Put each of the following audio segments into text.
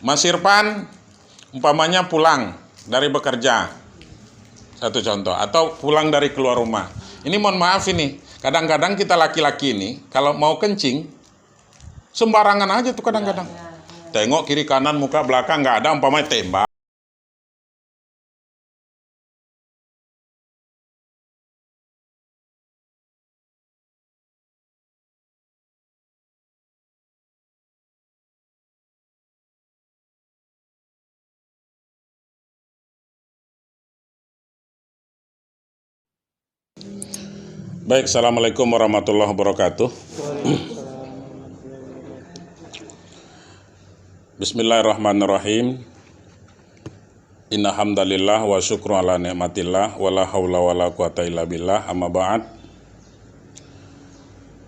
Mas Irfan umpamanya pulang dari bekerja, satu contoh, atau pulang dari keluar rumah. Ini mohon maaf ini, kadang-kadang kita laki-laki ini kalau mau kencing sembarangan aja tuh kadang-kadang. Tengok kiri kanan muka belakang nggak ada, umpamanya tembak. Baik, assalamualaikum warahmatullahi wabarakatuh. Bismillahirrahmanirrahim. Inna hamdalillah wa syukru ala ni'matillah wa la hawla wa la quwata illa billah, amma ba'd.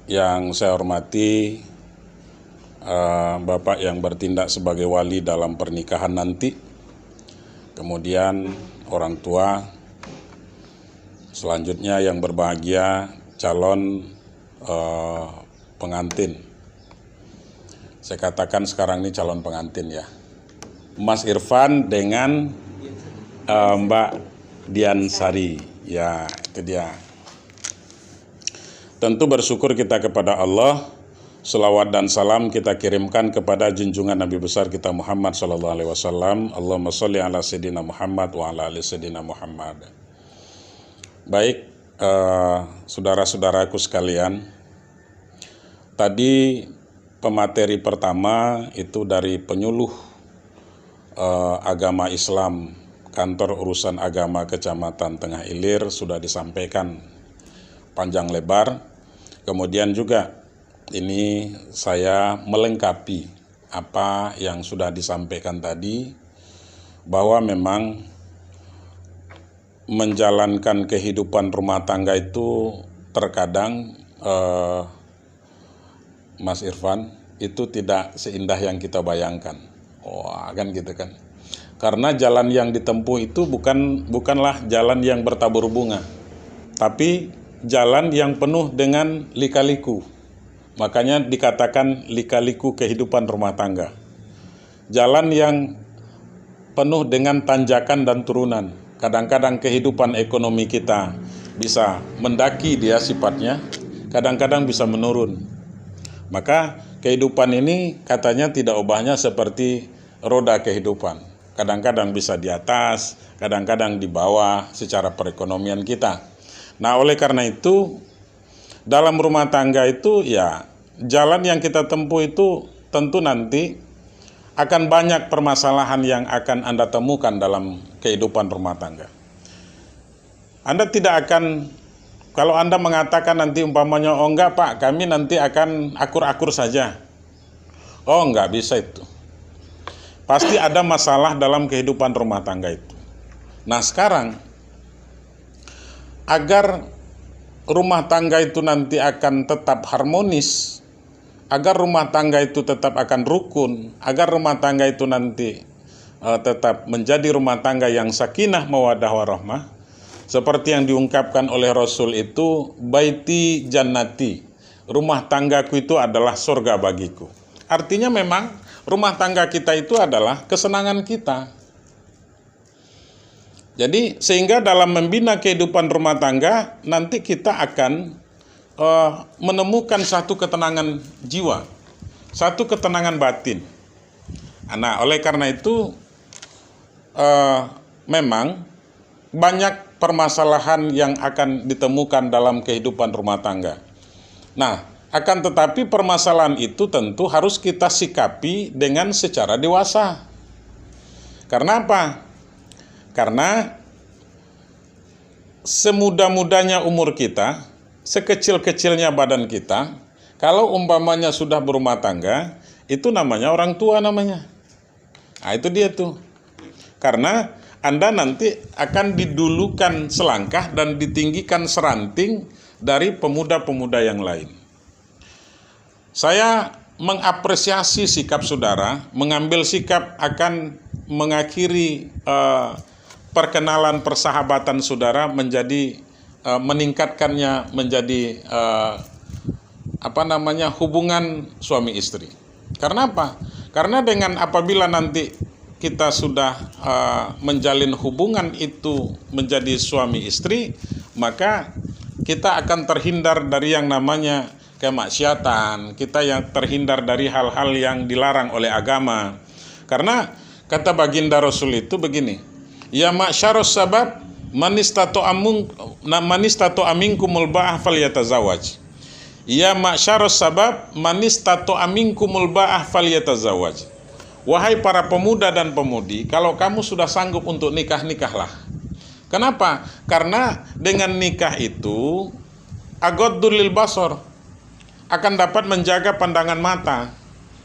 Yang saya hormati Bapak yang bertindak sebagai wali dalam pernikahan nanti, kemudian orang tua, selanjutnya yang berbahagia calon pengantin. Saya katakan sekarang ini calon pengantin ya. Mas Irfan dengan Mbak Dian Sari. Ya, itu dia. Tentu bersyukur kita kepada Allah. Selawat dan salam kita kirimkan kepada junjungan Nabi besar kita Muhammad SAW. Allahumma sholli ala sayyidina Muhammad wa ala ali sayyidina Muhammad. Baik, saudara-saudaraku sekalian, tadi pemateri pertama itu dari penyuluh agama Islam Kantor Urusan Agama Kecamatan Tengah Ilir sudah disampaikan panjang lebar. Kemudian juga ini saya melengkapi apa yang sudah disampaikan tadi, bahwa memang menjalankan kehidupan rumah tangga itu terkadang Mas Irfan itu tidak seindah yang kita bayangkan. Wah, kan gitu kan. Karena jalan yang ditempuh itu bukanlah jalan yang bertabur bunga, tapi jalan yang penuh dengan lika-liku. Makanya dikatakan lika-liku kehidupan rumah tangga. Jalan yang penuh dengan tanjakan dan turunan. Kadang-kadang kehidupan ekonomi kita bisa mendaki dia sifatnya, kadang-kadang bisa menurun. Maka kehidupan ini katanya tidak ubahnya seperti roda kehidupan. Kadang-kadang bisa di atas, kadang-kadang di bawah secara perekonomian kita. Nah, oleh karena itu, dalam rumah tangga itu ya, jalan yang kita tempuh itu tentu nanti akan banyak permasalahan yang akan Anda temukan dalam kehidupan rumah tangga. Anda tidak akan, kalau Anda mengatakan nanti umpamanya, oh enggak Pak, kami nanti akan akur-akur saja. Oh enggak bisa itu. Pasti ada masalah dalam kehidupan rumah tangga itu. Nah sekarang, agar rumah tangga itu nanti akan tetap harmonis, agar rumah tangga itu tetap akan rukun, agar rumah tangga itu nanti tetap menjadi rumah tangga yang sakinah mawaddah warahmah, seperti yang diungkapkan oleh Rasul itu, baiti jannati, rumah tanggaku itu adalah surga bagiku. Artinya memang rumah tangga kita itu adalah kesenangan kita. Jadi sehingga dalam membina kehidupan rumah tangga, nanti kita akan menemukan satu ketenangan jiwa, satu ketenangan batin. Nah, oleh karena itu memang banyak permasalahan yang akan ditemukan dalam kehidupan rumah tangga. Nah, akan tetapi permasalahan itu tentu harus kita sikapi dengan secara dewasa. Karena apa? Karena semudah-mudahnya umur kita, sekecil-kecilnya badan kita, kalau umpamanya sudah berumah tangga, itu namanya orang tua namanya. Nah itu dia tuh. Karena Anda nanti akan didulukan selangkah dan ditinggikan seranting dari pemuda-pemuda yang lain. Saya mengapresiasi sikap saudara, mengambil sikap akan mengakhiri perkenalan persahabatan saudara menjadi meningkatkannya menjadi hubungan suami istri. Karena apa? Karena dengan apabila nanti kita sudah menjalin hubungan itu menjadi suami istri, maka kita akan terhindar dari yang namanya kemaksiatan, kita yang terhindar dari hal-hal yang dilarang oleh agama. Karena kata baginda Rasul itu begini, ya ma'syarus sabab manistatu aminkumul ba'ah falyatazawaj. Ya ma'syarus sabab manistatu aminkumul ba'ah falyatazawaj. Wahai para pemuda dan pemudi, kalau kamu sudah sanggup untuk nikah, nikahlah. Kenapa? Karena dengan nikah itu aghaddur lil basar, akan dapat menjaga pandangan mata.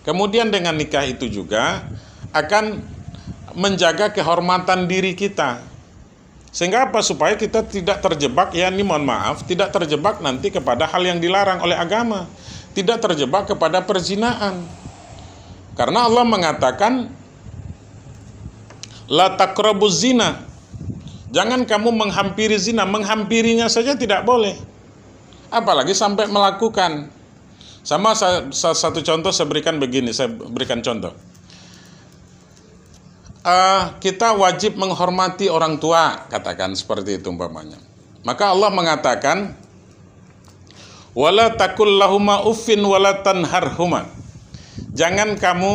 Kemudian dengan nikah itu juga akan menjaga kehormatan diri kita. Sehingga apa? Supaya kita tidak terjebak, ya ini mohon maaf, tidak terjebak nanti kepada hal yang dilarang oleh agama, tidak terjebak kepada perzinaan. Karena Allah mengatakan la taqrabuz zina. Jangan kamu menghampiri zina, menghampirinya saja tidak boleh. Apalagi sampai melakukan. Sama satu contoh saya berikan begini, saya berikan contoh. Kita wajib menghormati orang tua, katakan seperti itu umpamanya. Maka Allah mengatakan wala taqul lahuma uffin wala tanharhuma. Jangan kamu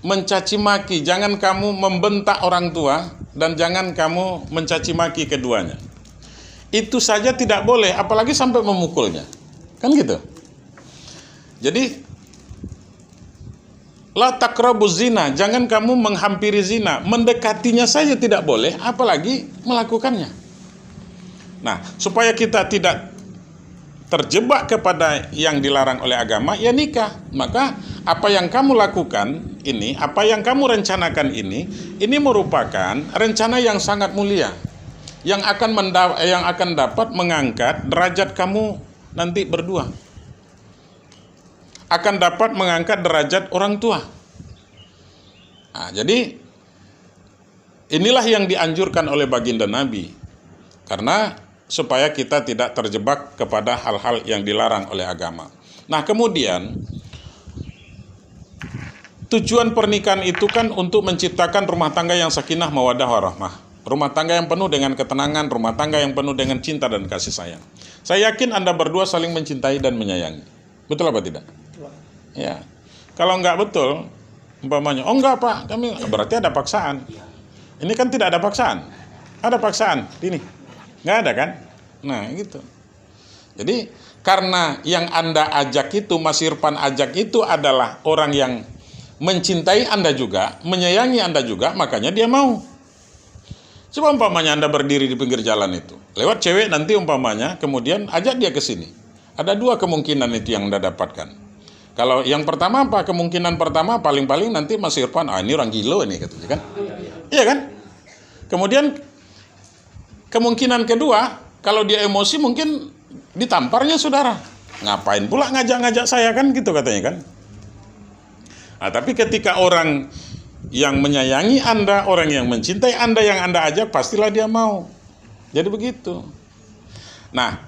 mencaci maki, jangan kamu membentak orang tua, dan jangan kamu mencaci maki keduanya. Itu saja tidak boleh, apalagi sampai memukulnya. Kan gitu. Jadi la taqrabuz zina, jangan kamu menghampiri zina, mendekatinya saja tidak boleh, apalagi melakukannya. Nah, supaya kita tidak terjebak kepada yang dilarang oleh agama, ya nikah. Maka apa yang kamu lakukan ini, apa yang kamu rencanakan ini merupakan rencana yang sangat mulia, yang akan dapat mengangkat derajat kamu nanti berdua, akan dapat mengangkat derajat orang tua. Nah, jadi inilah yang dianjurkan oleh baginda Nabi, karena supaya kita tidak terjebak kepada hal-hal yang dilarang oleh agama. Nah, kemudian tujuan pernikahan itu kan untuk menciptakan rumah tangga yang sakinah mawaddah warahmah. Rumah tangga yang penuh dengan ketenangan, rumah tangga yang penuh dengan cinta dan kasih sayang. Saya yakin Anda berdua saling mencintai dan menyayangi. Betul apa tidak? Ya. Kalau enggak betul, umpamanya, oh enggak Pak, kami, berarti ada paksaan. Ini kan tidak ada paksaan. Ada paksaan, ini. Nggak ada kan? Nah gitu. Jadi karena yang Anda ajak itu, Mas Irfan ajak itu adalah orang yang mencintai Anda juga, menyayangi Anda juga, makanya dia mau. Coba umpamanya Anda berdiri di pinggir jalan itu, lewat cewek nanti umpamanya, kemudian ajak dia ke sini. Ada dua kemungkinan itu yang Anda dapatkan. Kalau yang pertama apa? Kemungkinan pertama paling-paling nanti Mas Irfan, ini orang gila ini katanya kan? Iya kan? Kemudian kemungkinan kedua, kalau dia emosi mungkin ditamparnya saudara. Ngapain pula ngajak-ngajak saya kan gitu katanya kan. Nah, tapi ketika orang yang menyayangi Anda, orang yang mencintai Anda, yang Anda ajak, pastilah dia mau. Jadi begitu. Nah,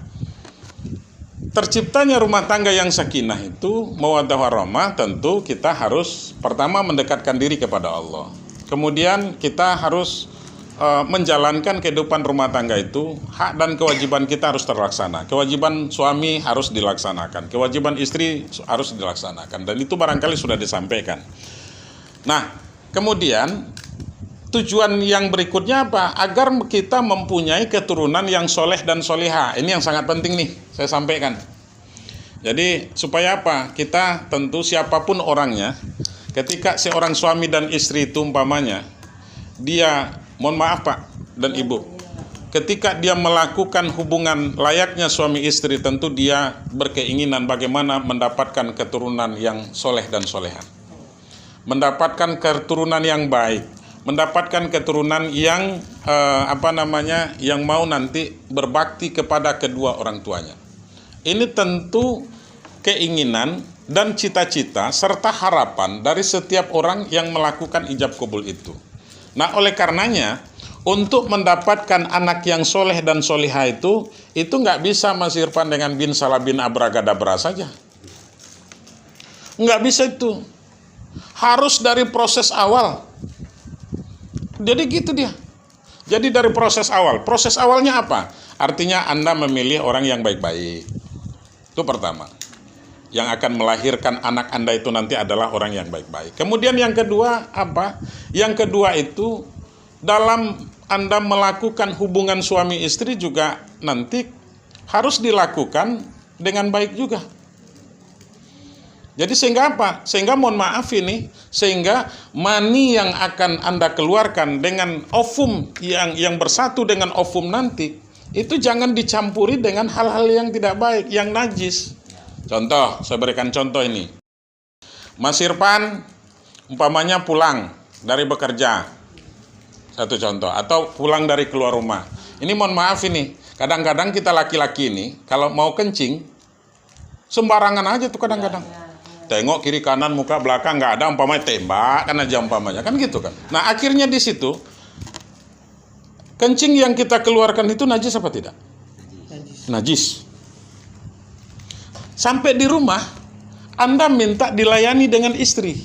terciptanya rumah tangga yang sakinah itu, mawaddah warahmah, tentu kita harus pertama mendekatkan diri kepada Allah. Kemudian kita harus menjalankan kehidupan rumah tangga itu, hak dan kewajiban kita harus terlaksana. Kewajiban suami harus dilaksanakan, kewajiban istri harus dilaksanakan, dan itu barangkali sudah disampaikan. Nah, kemudian tujuan yang berikutnya apa? Agar kita mempunyai keturunan yang soleh dan soleha. Ini yang sangat penting nih, saya sampaikan. Jadi supaya apa? Kita tentu siapapun orangnya, ketika seorang suami dan istri itu umpamanya, dia, mohon maaf Pak dan Ibu, ketika dia melakukan hubungan layaknya suami istri, tentu dia berkeinginan bagaimana mendapatkan keturunan yang soleh dan soleha, mendapatkan keturunan yang baik, mendapatkan keturunan yang yang mau nanti berbakti kepada kedua orang tuanya. Ini tentu keinginan dan cita-cita serta harapan dari setiap orang yang melakukan ijab kabul itu. Nah, oleh karenanya, untuk mendapatkan anak yang soleh dan solihah itu nggak bisa Mas Irfan dengan bin salah bin abragadabra saja. Nggak bisa itu. Harus dari proses awal. Jadi gitu dia. Jadi dari proses awal. Proses awalnya apa? Artinya Anda memilih orang yang baik-baik. Itu pertama. Yang akan melahirkan anak Anda itu nanti adalah orang yang baik-baik. Kemudian yang kedua apa? Yang kedua itu dalam Anda melakukan hubungan suami istri juga nanti harus dilakukan dengan baik juga. Jadi sehingga apa? Sehingga mohon maaf ini, sehingga mani yang akan Anda keluarkan dengan ovum yang bersatu dengan ovum nanti, itu jangan dicampuri dengan hal-hal yang tidak baik, yang najis. Contoh, saya berikan contoh ini. Mas Irfan umpamanya pulang dari bekerja. Satu contoh, atau pulang dari keluar rumah. Ini mohon maaf ini, kadang-kadang kita laki-laki ini kalau mau kencing sembarangan aja tuh kadang-kadang. Tengok kiri kanan muka belakang nggak ada, umpamanya tembak kan aja umpamanya, kan gitu kan. Nah akhirnya di situ kencing yang kita keluarkan itu najis apa tidak? Najis. Sampai di rumah Anda minta dilayani dengan istri.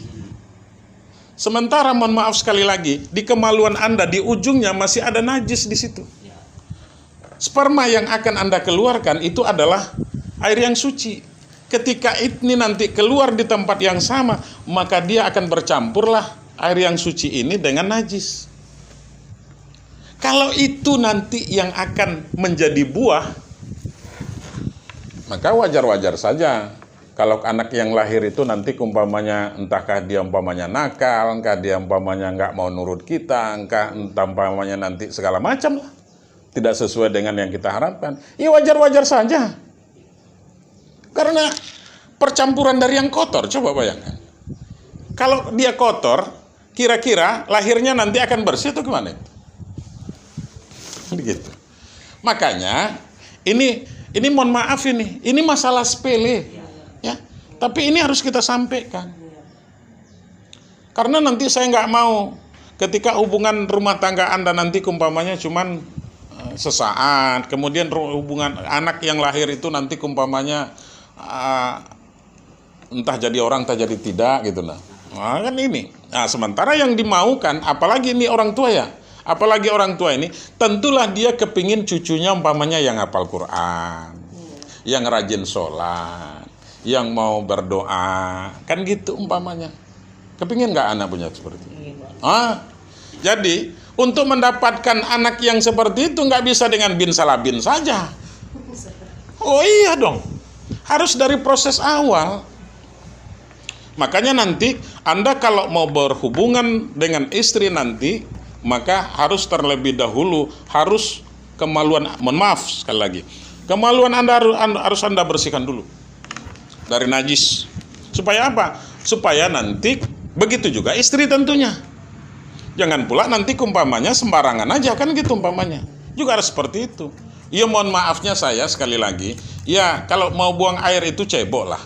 Sementara mohon maaf sekali lagi, di kemaluan Anda di ujungnya masih ada najis di situ. Sperma yang akan Anda keluarkan itu adalah air yang suci. Ketika ini nanti keluar di tempat yang sama, maka dia akan bercampurlah air yang suci ini dengan najis. Kalau itu nanti yang akan menjadi buah, maka wajar-wajar saja. Kalau anak yang lahir itu nanti umpamanya entahkah dia umpamanya nakal, entah dia umpamanya nggak mau nurut kita, entah umpamanya nanti segala macam lah. Tidak sesuai dengan yang kita harapkan. Ya wajar-wajar saja. Karena percampuran dari yang kotor, coba bayangkan. Kalau dia kotor, kira-kira lahirnya nanti akan bersih atau gimana? Begitu. Makanya ini mohon maaf ini masalah sepele, ya. Tapi ini harus kita sampaikan. Karena nanti saya nggak mau ketika hubungan rumah tangga Anda nanti umpamanya cuman sesaat, kemudian hubungan anak yang lahir itu nanti umpamanya entah jadi orang entah jadi tidak gitu nah kan ini. Nah sementara yang dimaukan apalagi ini orang tua ya, apalagi orang tua ini tentulah dia kepingin cucunya umpamanya yang hafal Quran, yang rajin sholat, yang mau berdoa, kan gitu umpamanya. Kepingin nggak anak punya seperti itu? Jadi untuk mendapatkan anak yang seperti itu nggak bisa dengan bin salah bin saja. Oh iya dong. Harus dari proses awal. Makanya nanti Anda kalau mau berhubungan dengan istri nanti, maka harus terlebih dahulu, harus kemaluan, mohon maaf sekali lagi, kemaluan Anda harus Anda bersihkan dulu dari najis. Supaya apa? Supaya nanti, begitu juga istri tentunya. Jangan pula nanti umpamanya sembarangan aja, kan gitu umpamanya. Juga harus seperti itu. Ya mohon maafnya saya sekali lagi, ya kalau mau buang air itu cebok lah,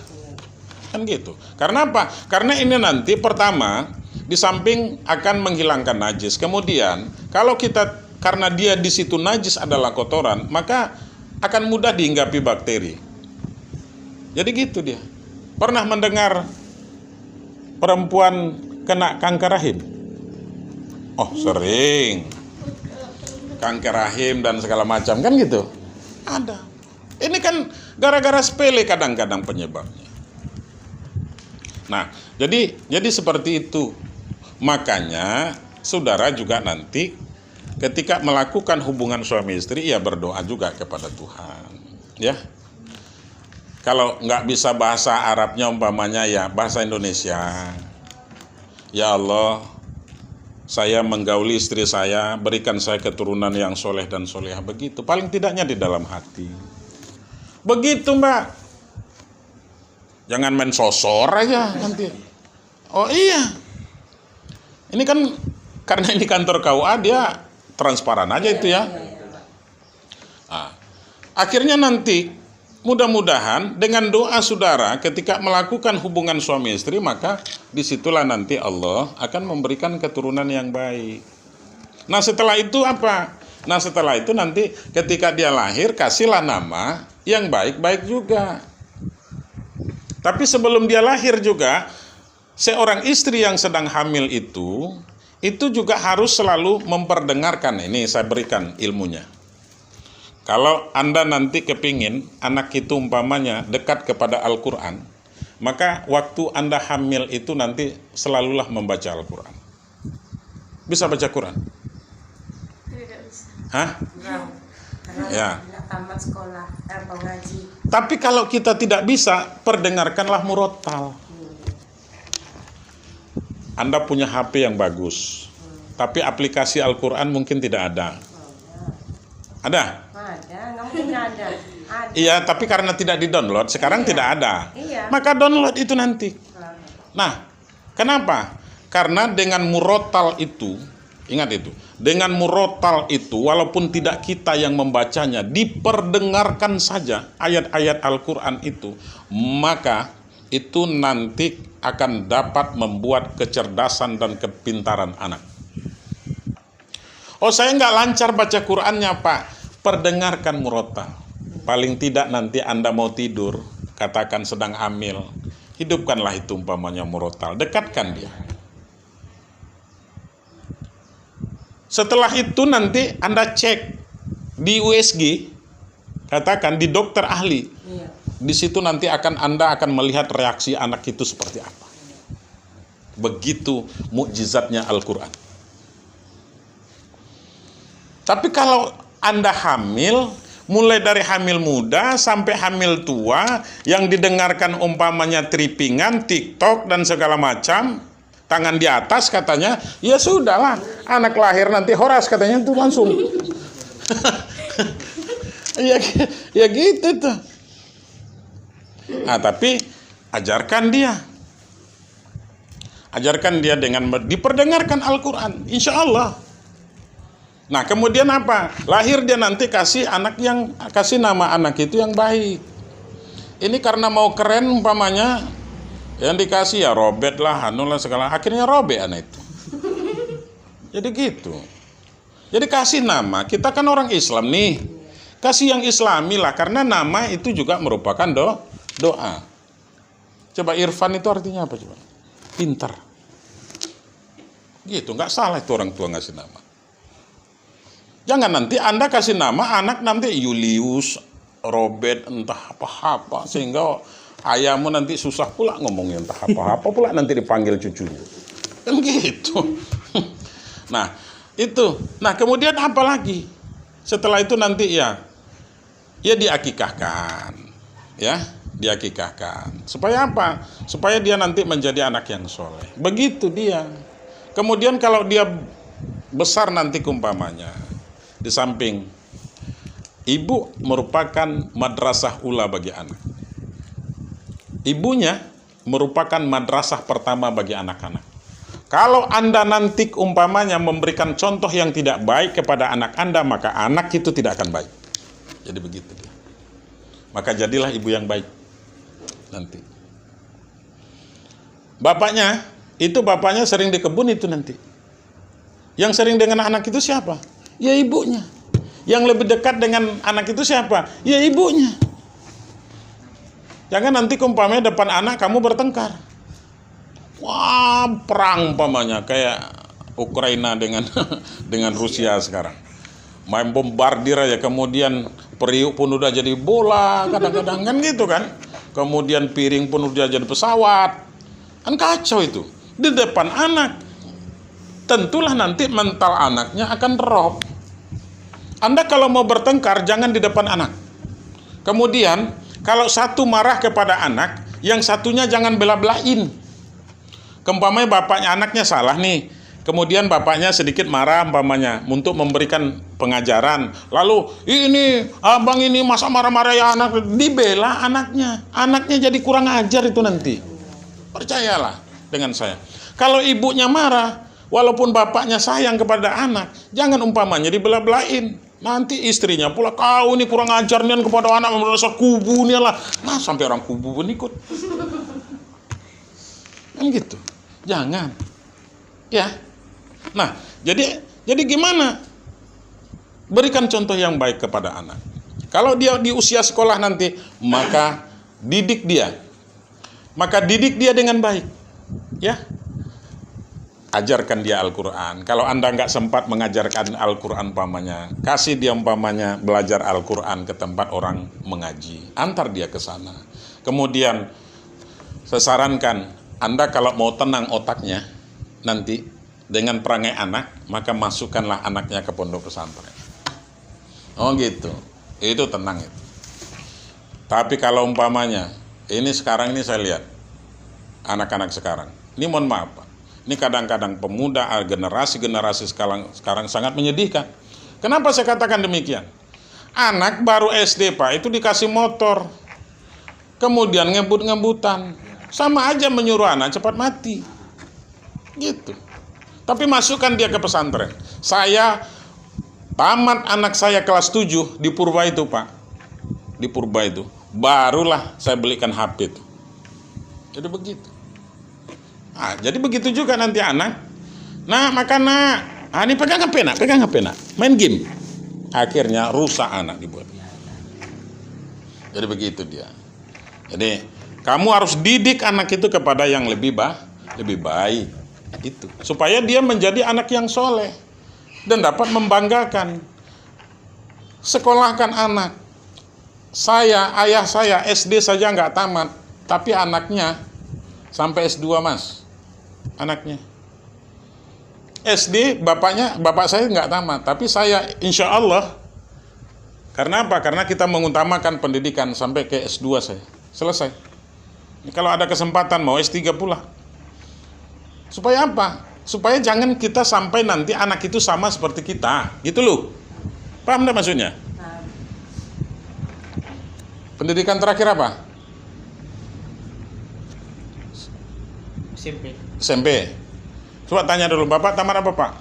kan gitu. Karena apa? Karena ini nanti pertama di samping akan menghilangkan najis, kemudian kalau kita karena dia di situ najis adalah kotoran, maka akan mudah dihinggapi bakteri. Jadi gitu dia. Pernah mendengar perempuan kena kanker rahim? Oh sering. Kanker rahim dan segala macam kan gitu. Ada. Ini kan gara-gara sepele kadang-kadang penyebabnya. Nah, jadi seperti itu. Makanya saudara juga nanti ketika melakukan hubungan suami istri ya berdoa juga kepada Tuhan, ya. Kalau nggak bisa bahasa Arabnya umpamanya ya bahasa Indonesia. Ya Allah, saya menggauli istri saya, berikan saya keturunan yang soleh dan solehah, begitu. Paling tidaknya di dalam hati. Begitu Mbak. Jangan main sosor aja nanti. Oh iya. Ini kan karena ini kantor KUA dia transparan aja itu ya. Nah, akhirnya nanti mudah-mudahan dengan doa saudara ketika melakukan hubungan suami istri, maka disitulah nanti Allah akan memberikan keturunan yang baik. Nah setelah itu apa? Nah setelah itu nanti ketika dia lahir kasihlah nama yang baik-baik juga. Tapi sebelum dia lahir juga, seorang istri yang sedang hamil itu juga harus selalu memperdengarkan. Ini saya berikan ilmunya. Kalau Anda nanti kepingin anak itu umpamanya dekat kepada Al-Quran, maka waktu Anda hamil itu nanti selalulah membaca Al-Quran. Bisa baca Quran? Tidak bisa. Hah? Karena Ya. tidak tamat sekolah mengaji. Tapi kalau kita tidak bisa, perdengarkanlah murotal. Anda punya HP yang bagus, tapi aplikasi Al-Quran mungkin tidak ada. Ada? Ada, nggak mungkin nggak ada. Ada. Iya, tapi karena tidak di-download, sekarang tidak ada. Iya. Maka download itu nanti. Nah, kenapa? Karena dengan murotal itu, ingat itu, dengan murotal itu, walaupun tidak kita yang membacanya, diperdengarkan saja ayat-ayat Al-Quran itu, maka itu nanti akan dapat membuat kecerdasan dan kepintaran anak. Oh, saya nggak lancar baca Qur'annya, Pak. Perdengarkan murotal. Paling tidak nanti Anda mau tidur, katakan sedang hamil, hidupkanlah itu umpamanya murotal. Dekatkan dia. Setelah itu nanti Anda cek di USG, katakan di dokter ahli. Iya. Di situ nanti Anda akan melihat reaksi anak itu seperti apa. Begitu mukjizatnya Al-Quran. Tapi kalau Anda hamil, mulai dari hamil muda sampai hamil tua, yang didengarkan umpamanya trippingan, TikTok, dan segala macam, tangan di atas katanya, ya sudahlah, anak lahir nanti horas katanya itu langsung. ya gitu tuh. Nah, tapi ajarkan dia. Ajarkan dia dengan diperdengarkan Al-Quran, insya Allah. Nah, kemudian apa? Lahir dia nanti kasih nama anak itu yang baik. Ini karena mau keren umpamanya, yang dikasih ya Robert lah, Hanu lah segala. Akhirnya Robert anak itu. Jadi gitu. Jadi kasih nama. Kita kan orang Islam nih. Kasih yang Islami lah, karena nama itu juga merupakan doa. Coba Irfan itu artinya apa coba? Pintar. Gitu, nggak salah itu orang tua ngasih nama. Jangan nanti Anda kasih nama anak nanti Julius, Robert, entah apa-apa, sehingga ayahmu nanti susah pula ngomongnya entah apa-apa pula nanti dipanggil cucunya. Kan gitu. Nah, itu. Nah, kemudian apa lagi? Setelah itu nanti ya diakikahkan. Ya, diakikahkan. Supaya apa? Supaya dia nanti menjadi anak yang soleh. Begitu dia. Kemudian kalau dia besar nanti umpamanya, di samping ibu merupakan madrasah ula bagi anak. Ibunya merupakan madrasah pertama bagi anak-anak. Kalau Anda nanti umpamanya memberikan contoh yang tidak baik kepada anak Anda, maka anak itu tidak akan baik. Jadi begitu. Maka jadilah ibu yang baik nanti. Bapaknya sering di kebun itu nanti. Yang sering dengan anak itu siapa? Ya ibunya. Yang lebih dekat dengan anak itu siapa? Ya ibunya. Jangan nanti umpamanya depan anak kamu bertengkar. Wah, perang umpamanya kayak Ukraina dengan Rusia sekarang. Main bombardir aja, kemudian periuk pun udah jadi bola, kadang-kadang kan gitu kan. Kemudian piring pun udah jadi pesawat. Kan kacau itu. Di depan anak. Tentulah nanti mental anaknya akan drop. Anda kalau mau bertengkar, jangan di depan anak. Kemudian, kalau satu marah kepada anak, yang satunya jangan bela-belain. Umpamanya bapaknya, anaknya salah nih. Kemudian bapaknya sedikit marah umpamanya untuk memberikan pengajaran. Lalu, ini abang ini masa marah-marah ya anak. Dibela anaknya. Anaknya jadi kurang ajar itu nanti. Percayalah dengan saya. Kalau ibunya marah, walaupun bapaknya sayang kepada anak, jangan umpamanya dibela-belain. Nanti istrinya pula, kau ini kurang ajar nih kepada anak, merasa kubu nih lah. Nah, sampai orang kubu pun ikut. Kan gitu. Jangan. Ya. Nah, jadi gimana? Berikan contoh yang baik kepada anak. Kalau dia di usia sekolah nanti, maka didik dia. maka didik dia dengan baik. Ya, ajarkan dia Al-Quran. Kalau Anda nggak sempat mengajarkan Al-Quran umpamanya, kasih dia umpamanya belajar Al-Quran ke tempat orang mengaji. Antar dia ke sana. Kemudian, saya sarankan, Anda kalau mau tenang otaknya, nanti dengan perangai anak, maka masukkanlah anaknya ke pondok pesantren. Oh gitu, itu tenang itu. Tapi kalau umpamanya, ini sekarang ini saya lihat, anak-anak sekarang, ini mohon maaf Pak, ini kadang-kadang pemuda, generasi-generasi sekarang sangat menyedihkan. Kenapa saya katakan demikian? Anak baru SD Pak, itu dikasih motor, kemudian ngebut-ngebutan, sama aja menyuruh anak cepat mati. Gitu. Tapi masukkan dia ke pesantren. Saya tamat anak saya kelas 7 di Purba itu Pak. Di Purba itu. Barulah saya belikan HP itu. Jadi begitu. Nah, jadi begitu juga nanti anak. Nah, maka nak. Ini pegang HP nak. Main game. Akhirnya rusak anak dibuat. Jadi begitu dia. Jadi kamu harus didik anak itu kepada yang lebih baik. Itu supaya dia menjadi anak yang soleh dan dapat membanggakan. Sekolahkan anak. Ayah saya SD saja nggak tamat, tapi anaknya sampai S2 Mas. Anaknya SD, bapak saya nggak tamat, tapi saya insya Allah. Karena apa? Karena kita mengutamakan pendidikan sampai ke S2 saya. Selesai. Ini kalau ada kesempatan mau S3 pula. Supaya apa? Supaya jangan kita sampai nanti anak itu sama seperti kita. Gitu loh. Paham enggak maksudnya? Pendidikan terakhir apa? SMP. Coba tanya dulu, Bapak tamat apa Pak?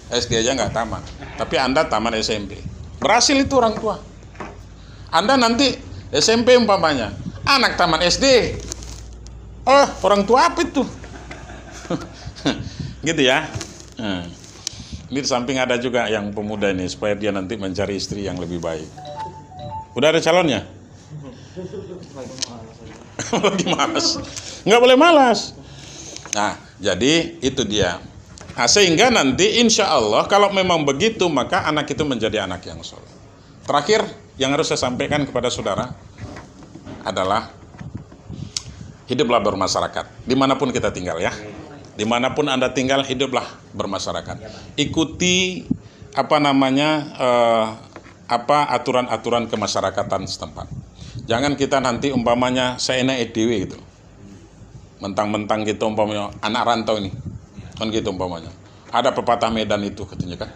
SD aja nggak tamat. Tapi Anda tamat SMP. Berhasil itu orang tua. Anda nanti SMP umpamanya, anak tamat SD. Oh, orang tua apa itu? Gitu ya. Ini di samping ada juga yang pemuda ini, supaya dia nanti mencari istri yang lebih baik. Udah ada calonnya? Lagi malas. Nggak boleh malas. Nah, jadi itu dia. Nah, sehingga nanti insya Allah kalau memang begitu, maka anak itu menjadi anak yang soleh. Terakhir, yang harus saya sampaikan kepada saudara adalah hiduplah bermasyarakat, dimanapun kita tinggal ya. Dimanapun Anda tinggal, hiduplah bermasyarakat. Ikuti aturan-aturan kemasyarakatan setempat. Jangan kita nanti umpamanya seenak edw gitu. Mentang-mentang gitu umpamanya anak rantau ini. Kan gitu umpamanya. Ada pepatah Medan itu katanya kan.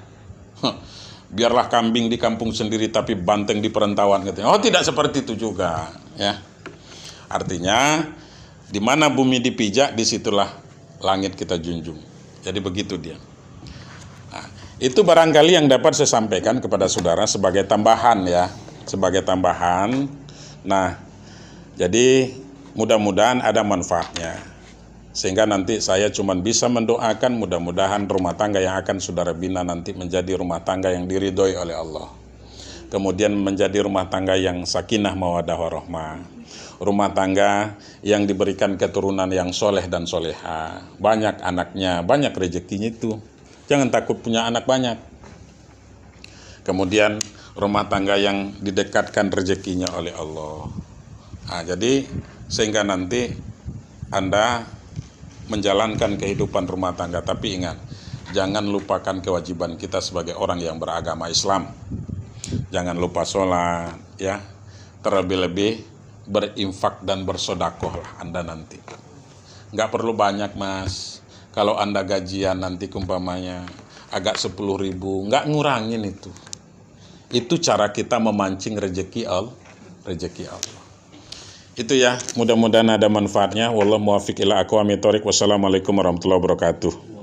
Biarlah kambing di kampung sendiri tapi banteng di perantauan katanya. Oh, tidak seperti itu juga ya. Artinya di mana bumi dipijak, disitulah langit kita junjung. Jadi begitu dia. Nah, itu barangkali yang dapat saya sampaikan kepada saudara sebagai tambahan ya. Sebagai tambahan. Nah, jadi mudah-mudahan ada manfaatnya. Sehingga nanti saya cuma bisa mendoakan mudah-mudahan rumah tangga yang akan saudara bina nanti menjadi rumah tangga yang diridhoi oleh Allah. Kemudian menjadi rumah tangga yang sakinah mawaddah warahmah. Rumah tangga yang diberikan keturunan yang soleh dan soleha. Banyak anaknya, banyak rezekinya itu. Jangan takut punya anak banyak. Kemudian rumah tangga yang didekatkan rezekinya oleh Allah. Nah, jadi sehingga nanti Anda menjalankan kehidupan rumah tangga. Tapi ingat, jangan lupakan kewajiban kita sebagai orang yang beragama Islam. Jangan lupa sholat ya. Terlebih-lebih berinfak dan bersodakoh lah Anda nanti. Nggak perlu banyak Mas. Kalau Anda gajian nanti umpamanya agak 10.000, nggak ngurangin itu. Itu cara kita memancing rezeki Allah. Itu ya, mudah-mudahan ada manfaatnya. Wallahu muwaffiq ila aqwamit thoriq. Wassalamualaikum warahmatullahi wabarakatuh.